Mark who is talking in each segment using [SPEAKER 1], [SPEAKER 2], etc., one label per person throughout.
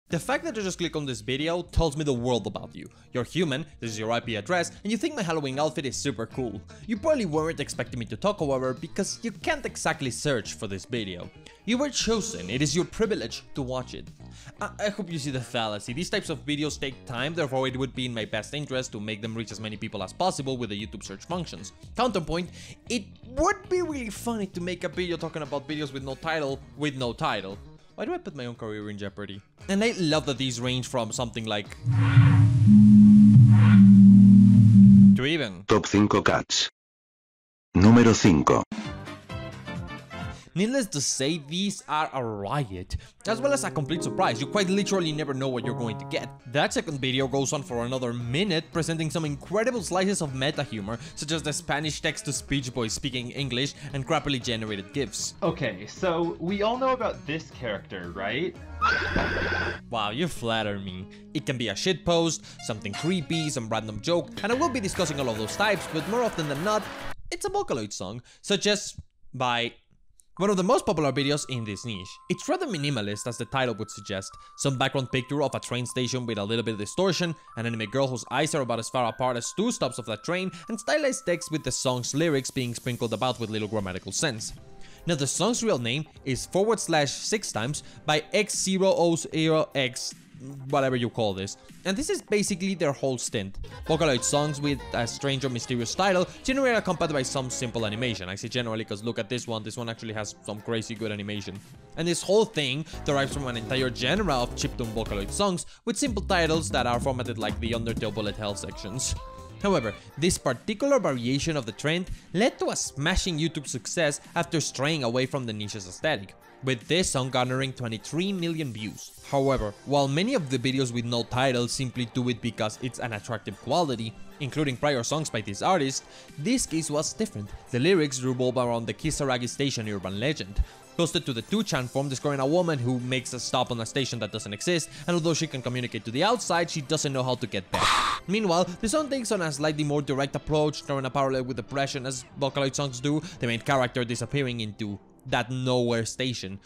[SPEAKER 1] The fact that you just click on this video tells me the world about you. You're human, this is your IP address, and you think my Halloween outfit is super cool. You probably weren't expecting me to talk, however, because you can't exactly search for this video. You were chosen, it is your privilege to watch it. I hope you see the fallacy. These types of videos take time, therefore it would be in my best interest to make them reach as many people as possible with the YouTube search functions. Counterpoint, it would be really funny to make a video talking about videos with no title. Why do I put my own career in jeopardy? And I love that these range from something like to even
[SPEAKER 2] Top 5 Cats. Número 5.
[SPEAKER 1] Needless to say, these are a riot, as well as a complete surprise. You quite literally never know what you're going to get. That second video goes on for another minute, presenting some incredible slices of meta humor, such as the Spanish text-to-speech boy speaking English and crappily generated GIFs.
[SPEAKER 3] Okay, so we all know about this character, right?
[SPEAKER 1] Wow, you flatter me. It can be a shitpost, something creepy, some random joke, and I will be discussing all of those types, but more often than not, it's a Vocaloid song, such as by one of the most popular videos in this niche. It's rather minimalist, as the title would suggest. Some background picture of a train station with a little bit of distortion, an anime girl whose eyes are about as far apart as 2 stops of that train, and stylized text with the song's lyrics being sprinkled about with little grammatical sense. Now the song's real name is /6 by X000X, whatever you call this, and this is basically their whole stint. Vocaloid songs with a strange or mysterious title, generally accompanied by some simple animation. I say generally because look at this one actually has some crazy good animation. And this whole thing derives from an entire genre of chiptune Vocaloid songs with simple titles that are formatted like the Undertale bullet hell sections. However, this particular variation of the trend led to a smashing YouTube success after straying away from the niche's aesthetic, with this song garnering 23 million views. However, while many of the videos with no title simply do it because it's an attractive quality, including prior songs by this artist, this case was different. The lyrics revolve around the Kisaragi Station urban legend, posted to the 2chan forum describing a woman who makes a stop on a station that doesn't exist, and although she can communicate to the outside, she doesn't know how to get back. Meanwhile, the song takes on a slightly more direct approach, drawing a parallel with depression as Vocaloid songs do, the main character disappearing into that nowhere station,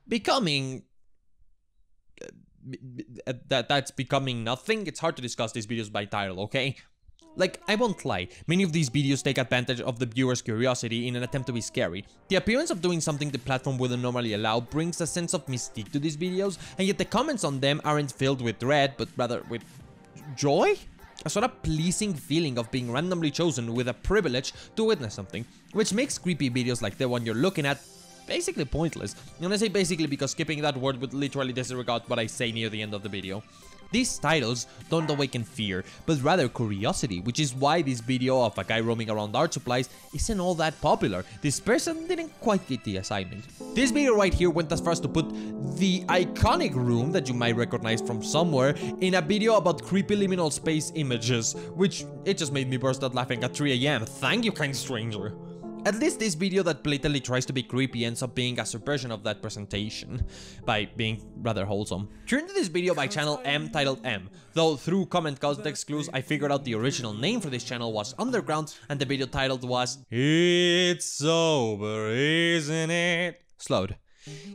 [SPEAKER 1] becoming that's becoming nothing. It's hard to discuss these videos by title, okay? Like, I won't lie, many of these videos take advantage of the viewer's curiosity in an attempt to be scary. The appearance of doing something the platform wouldn't normally allow brings a sense of mystique to these videos, and yet the comments on them aren't filled with dread, but rather with joy? A sort of pleasing feeling of being randomly chosen with a privilege to witness something, which makes creepy videos like the one you're looking at basically pointless. And I say basically because skipping that word would literally disregard what I say near the end of the video. These titles don't awaken fear, but rather curiosity, which is why this video of a guy roaming around art supplies isn't all that popular. This person didn't quite get the assignment. This video right here went as far as to put the iconic room that you might recognize from somewhere in a video about creepy liminal space images, which it just made me burst out laughing at 3 AM. Thank you, kind stranger. At least this video that blatantly tries to be creepy ends up being a subversion of that presentation, by being rather wholesome. Turn to this video by channel M titled M, though through comment context clues I figured out the original name for this channel was Underground and the video titled was It's Sober, Isn't It? Slowed.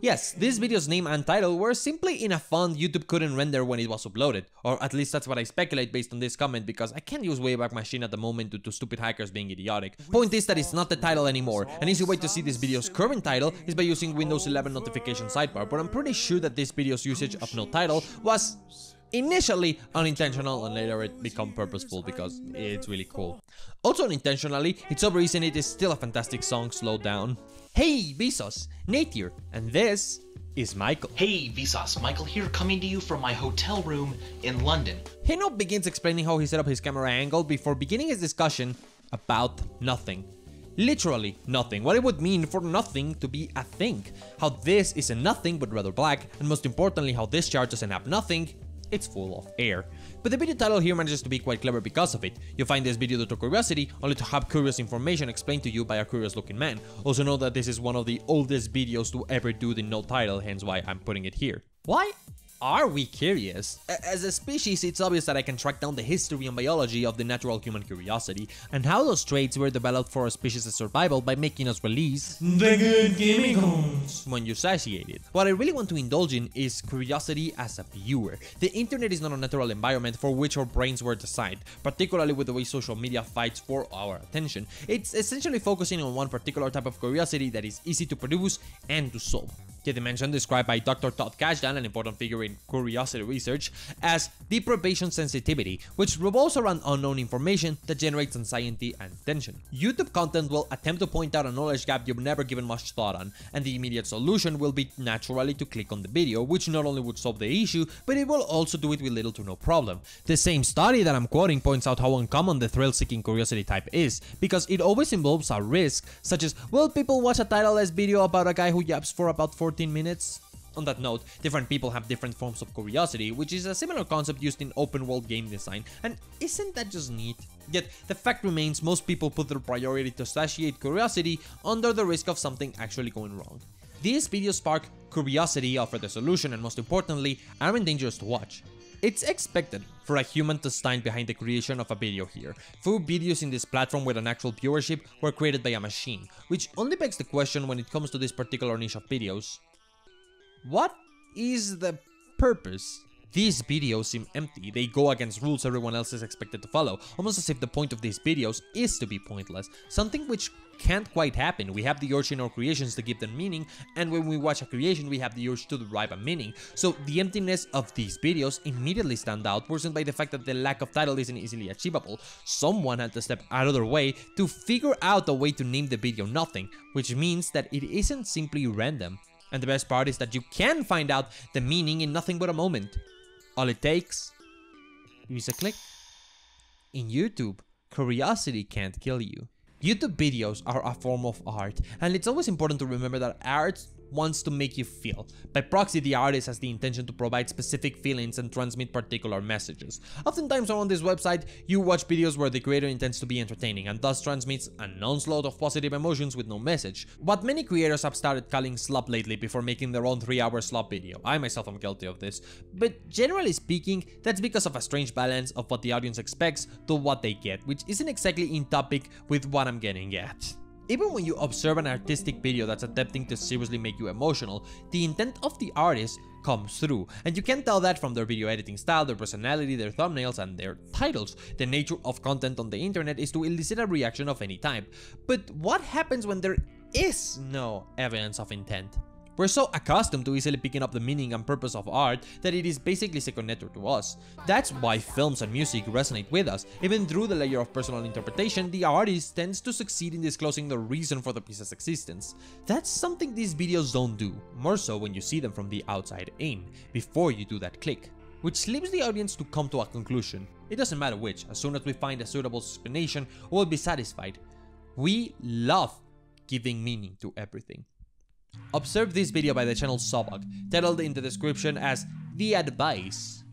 [SPEAKER 1] Yes, this video's name and title were simply in a font YouTube couldn't render when it was uploaded, or at least that's what I speculate based on this comment because I can't use Wayback Machine at the moment due to stupid hackers being idiotic. Point is that it's not the title anymore. An easy way to see this video's current title is by using Windows 11 notification sidebar, but I'm pretty sure that this video's usage of no title was initially unintentional and later it became purposeful because it's really cool. Also unintentionally, It's Over Isn't It is still a fantastic song, Slow Down. Hey Vsauce, Nate here, and this is Michael.
[SPEAKER 4] Hey Vsauce, Michael here coming to you from my hotel room in London.
[SPEAKER 1] He now begins explaining how he set up his camera angle before beginning his discussion about nothing. Literally nothing, what it would mean for nothing to be a thing. How this is a nothing but rather black, and most importantly how this chart doesn't have nothing, it's full of air. But the video title here manages to be quite clever because of it. You find this video due to curiosity, only to have curious information explained to you by a curious looking man. Also know that this is one of the oldest videos to ever do the no title, hence why I'm putting it here. Why? are we curious? As a species, it's obvious that I can track down the history and biology of the natural human curiosity, and how those traits were developed for our species' survival by making us release the good chemicals when you satiate it. What I really want to indulge in is curiosity as a viewer. The internet is not a natural environment for which our brains were designed, particularly with the way social media fights for our attention. It's essentially focusing on one particular type of curiosity that is easy to produce and to solve. The dimension described by Dr. Todd Kashdan, an important figure in curiosity research, as deprivation sensitivity, which revolves around unknown information that generates anxiety and tension. YouTube content will attempt to point out a knowledge gap you've never given much thought on, and the immediate solution will be naturally to click on the video, which not only would solve the issue, but it will also do it with little to no problem. The same study that I'm quoting points out how uncommon the thrill-seeking curiosity type is, because it always involves a risk, such as, will people watch a titleless video about a guy who yaps for about 14 minutes? On that note, different people have different forms of curiosity, which is a similar concept used in open-world game design, and isn't that just neat? Yet, the fact remains most people put their priority to satiate curiosity under the risk of something actually going wrong. These videos spark curiosity, offer the solution, and most importantly, aren't dangerous to watch. It's expected for a human to stand behind the creation of a video here. Few videos in this platform with an actual viewership were created by a machine, which only begs the question when it comes to this particular niche of videos. What is the purpose? These videos seem empty, they go against rules everyone else is expected to follow, almost as if the point of these videos is to be pointless, something which can't quite happen. We have the urge in our creations to give them meaning, and when we watch a creation we have the urge to derive a meaning, so the emptiness of these videos immediately stand out, worsened by the fact that the lack of title isn't easily achievable. Someone had to step out of their way to figure out a way to name the video Nothing, which means that it isn't simply random. And the best part is that you can find out the meaning in nothing but a moment. All it takes is a click. In YouTube, curiosity can't kill you. YouTube videos are a form of art, and it's always important to remember that art wants to make you feel. By proxy, the artist has the intention to provide specific feelings and transmit particular messages. Oftentimes on this website, you watch videos where the creator intends to be entertaining and thus transmits an onslaught of positive emotions with no message. What many creators have started calling slop lately before making their own 3-hour slop video. I myself am guilty of this. But generally speaking, that's because of a strange balance of what the audience expects to what they get, which isn't exactly in topic with what I'm getting at. Even when you observe an artistic video that's attempting to seriously make you emotional, the intent of the artist comes through, and you can tell that from their video editing style, their personality, their thumbnails, and their titles. The nature of content on the internet is to elicit a reaction of any type. But what happens when there is no evidence of intent? We're so accustomed to easily picking up the meaning and purpose of art that it is basically second nature to us. That's why films and music resonate with us. Even through the layer of personal interpretation, the artist tends to succeed in disclosing the reason for the piece's existence. That's something these videos don't do, more so when you see them from the outside in, before you do that click. Which leaves the audience to come to a conclusion. It doesn't matter which, as soon as we find a suitable explanation, we'll be satisfied. We love giving meaning to everything. Observe this video by the channel Sobog, titled in the description as The Advice.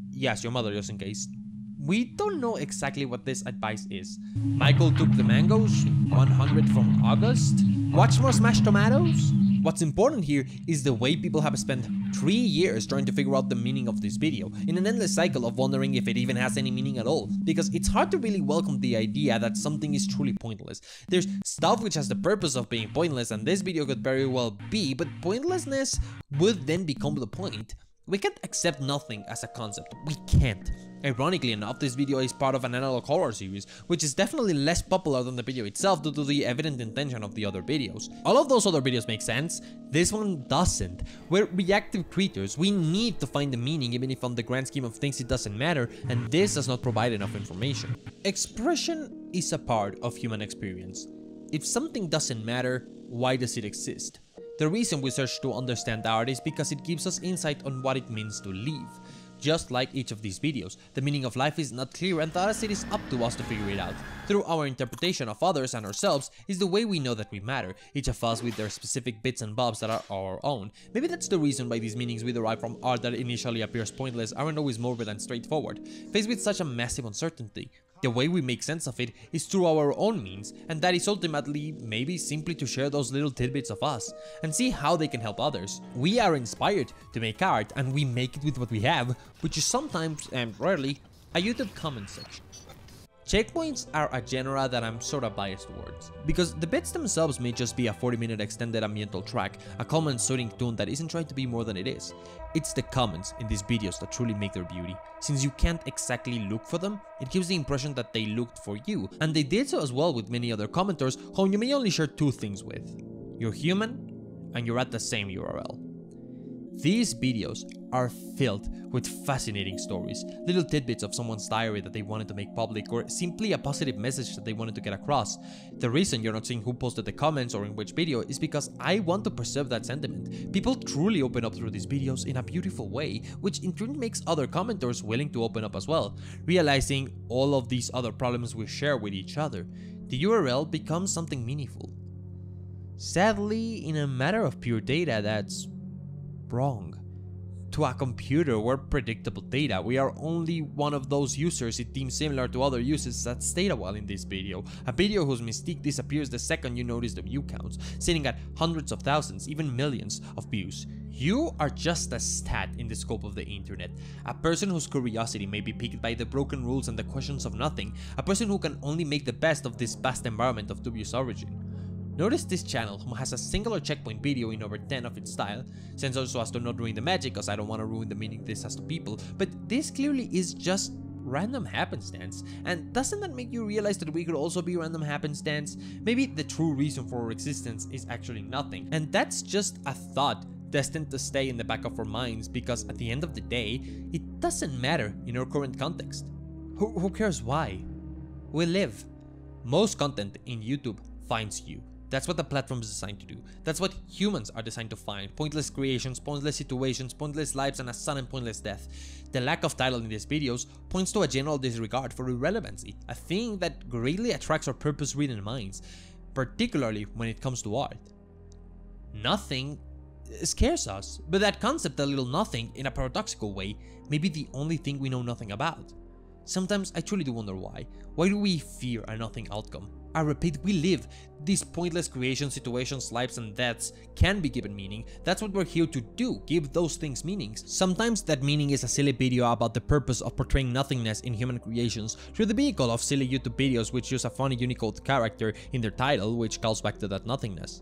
[SPEAKER 1] Yes, your mother, just in case. We don't know exactly what this advice is. Michael took the mangoes, 100 from August. Watch more Smashed Tomatoes? What's important here is the way people have spent 3 years trying to figure out the meaning of this video, in an endless cycle of wondering if it even has any meaning at all, because it's hard to really welcome the idea that something is truly pointless. There's stuff which has the purpose of being pointless, and this video could very well be, but pointlessness would then become the point. We can't accept nothing as a concept. We can't. Ironically enough, this video is part of an analog horror series, which is definitely less popular than the video itself due to the evident intention of the other videos. All of those other videos make sense, this one doesn't. We're reactive creatures, we need to find the meaning even if on the grand scheme of things it doesn't matter, and this does not provide enough information. Expression is a part of human experience. If something doesn't matter, why does it exist? The reason we search to understand art is because it gives us insight on what it means to live. Just like each of these videos, the meaning of life is not clear and thus it is up to us to figure it out. Through our interpretation of others and ourselves is the way we know that we matter, each of us with their specific bits and bobs that are our own. Maybe that's the reason why these meanings we derive from art that initially appears pointless aren't always morbid and straightforward. Faced with such a massive uncertainty, The way we make sense of it is through our own means, and that is ultimately maybe simply to share those little tidbits of us and see how they can help others. We are inspired to make art and we make it with what we have, which is sometimes, and rarely, a YouTube comment section. Checkpoints are a genre that I'm sorta biased towards, because the bits themselves may just be a 40-minute extended ambiental track, a calm and soothing tune that isn't trying to be more than it is. It's the comments in these videos that truly make their beauty. Since you can't exactly look for them, it gives the impression that they looked for you, and they did so as well with many other commenters whom you may only share two things with. You're human, and you're at the same URL. These videos are filled with fascinating stories, little tidbits of someone's diary that they wanted to make public, or simply a positive message that they wanted to get across. The reason you're not seeing who posted the comments or in which video is because I want to preserve that sentiment. People truly open up through these videos in a beautiful way, which in turn makes other commenters willing to open up as well, realizing all of these other problems we share with each other. The URL becomes something meaningful. Sadly, in a matter of pure data, that's wrong. To a computer, we're predictable data. We are only one of those users it deems similar to other users that stayed a while in this video. A video whose mystique disappears the second you notice the view counts, sitting at hundreds of thousands, even millions of views. You are just a stat in the scope of the internet. A person whose curiosity may be piqued by the broken rules and the questions of nothing. A person who can only make the best of this vast environment of dubious origin. Notice this channel, who has a singular checkpoint video in over 10 of its style, censored so as to not ruin the magic, cause I don't want to ruin the meaning this has to people, but this clearly is just random happenstance. And doesn't that make you realize that we could also be random happenstance? Maybe the true reason for our existence is actually nothing, and that's just a thought destined to stay in the back of our minds, because at the end of the day, it doesn't matter in our current context. Who cares why? We live. Most content in YouTube finds you. That's what the platform is designed to do. That's what humans are designed to find. Pointless creations, pointless situations, pointless lives, and a sudden pointless death. The lack of title in these videos points to a general disregard for irrelevancy, a thing that greatly attracts our purpose-ridden minds, particularly when it comes to art. Nothing scares us, but that concept, a little nothing, in a paradoxical way, may be the only thing we know nothing about. Sometimes I truly do wonder why. Why do we fear a nothing outcome? I repeat, we live. These pointless creations, situations, lives, and deaths can be given meaning. That's what we're here to do, give those things meanings. Sometimes that meaning is a silly video about the purpose of portraying nothingness in human creations through the vehicle of silly YouTube videos which use a funny Unicode character in their title which calls back to that nothingness.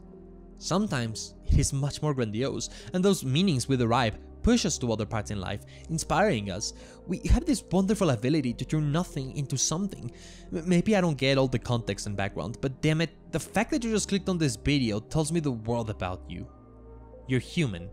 [SPEAKER 1] Sometimes it is much more grandiose, and those meanings we derive push us to other parts in life, inspiring us. We have this wonderful ability to turn nothing into something. Maybe I don't get all the context and background, but damn it, the fact that you just clicked on this video tells me the world about you. You're human.